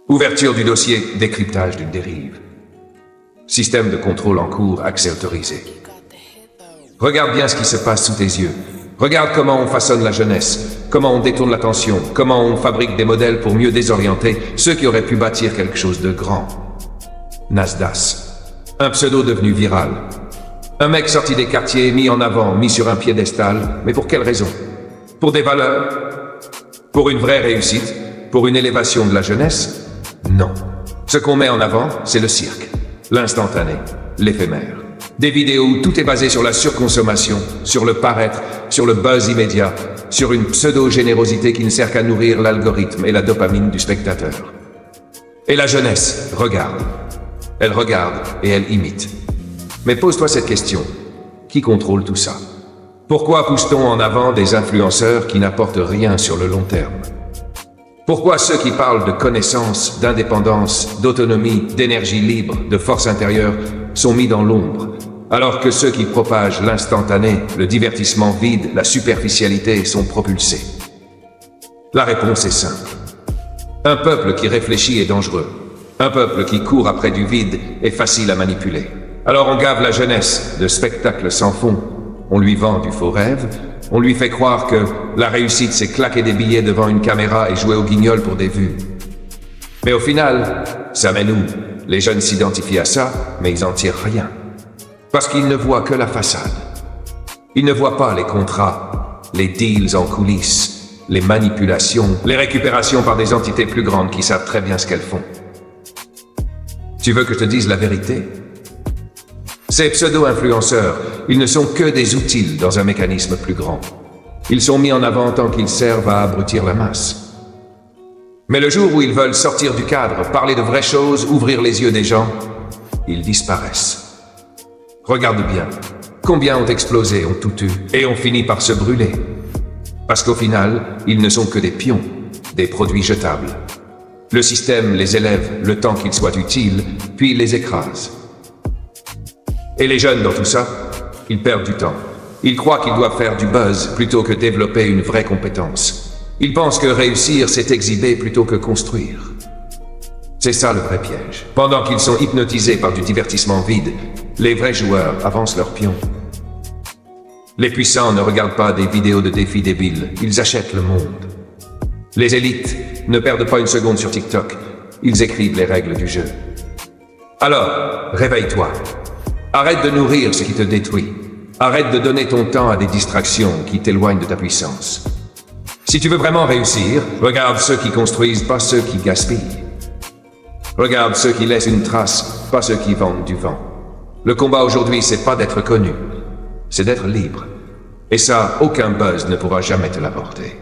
Ouverture du dossier, décryptage d'une dérive. Système de contrôle en cours, accès autorisé. Regarde bien ce qui se passe sous tes yeux. Regarde comment on façonne la jeunesse, comment on détourne l'attention, comment on fabrique des modèles pour mieux désorienter ceux qui auraient pu bâtir quelque chose de grand. Nasdas. Un pseudo devenu viral. Un mec sorti des quartiers, mis en avant, mis sur un piédestal, mais pour quelle raison? Pour des valeurs? Pour une vraie réussite? Pour une élévation de la jeunesse? Non. Ce qu'on met en avant, c'est le cirque, l'instantané, l'éphémère. Des vidéos où tout est basé sur la surconsommation, sur le paraître, sur le buzz immédiat, sur une pseudo-générosité qui ne sert qu'à nourrir l'algorithme et la dopamine du spectateur. Et la jeunesse regarde. Elle regarde et elle imite. Mais pose-toi cette question. Qui contrôle tout ça? Pourquoi pousse-t-on en avant des influenceurs qui n'apportent rien sur le long terme? Pourquoi ceux qui parlent de connaissance, d'indépendance, d'autonomie, d'énergie libre, de force intérieure sont mis dans l'ombre, alors que ceux qui propagent l'instantané, le divertissement vide, la superficialité sont propulsés? La réponse est simple. Un peuple qui réfléchit est dangereux. Un peuple qui court après du vide est facile à manipuler. Alors on gave la jeunesse de spectacles sans fond. On lui vend du faux rêve. On lui fait croire que la réussite, c'est claquer des billets devant une caméra et jouer au guignol pour des vues. Mais au final, ça mène où? Les jeunes s'identifient à ça, mais ils en tirent rien. Parce qu'ils ne voient que la façade. Ils ne voient pas les contrats, les deals en coulisses, les manipulations, les récupérations par des entités plus grandes qui savent très bien ce qu'elles font. Tu veux que je te dise la vérité? Ces pseudo-influenceurs, ils ne sont que des outils dans un mécanisme plus grand. Ils sont mis en avant tant qu'ils servent à abrutir la masse. Mais le jour où ils veulent sortir du cadre, parler de vraies choses, ouvrir les yeux des gens, ils disparaissent. Regarde bien, combien ont explosé, ont tout eu, et ont fini par se brûler. Parce qu'au final, ils ne sont que des pions, des produits jetables. Le système les élève le temps qu'ils soient utiles, puis les écrase. Et les jeunes dans tout ça, ils perdent du temps. Ils croient qu'ils doivent faire du buzz plutôt que développer une vraie compétence. Ils pensent que réussir, c'est exhiber plutôt que construire. C'est ça le vrai piège. Pendant qu'ils sont hypnotisés par du divertissement vide, les vrais joueurs avancent leurs pions. Les puissants ne regardent pas des vidéos de défis débiles, ils achètent le monde. Les élites ne perdent pas une seconde sur TikTok, ils écrivent les règles du jeu. Alors, réveille-toi. Arrête de nourrir ce qui te détruit. Arrête de donner ton temps à des distractions qui t'éloignent de ta puissance. Si tu veux vraiment réussir, regarde ceux qui construisent, pas ceux qui gaspillent. Regarde ceux qui laissent une trace, pas ceux qui vendent du vent. Le combat aujourd'hui, c'est pas d'être connu, c'est d'être libre. Et ça, aucun buzz ne pourra jamais te l'apporter.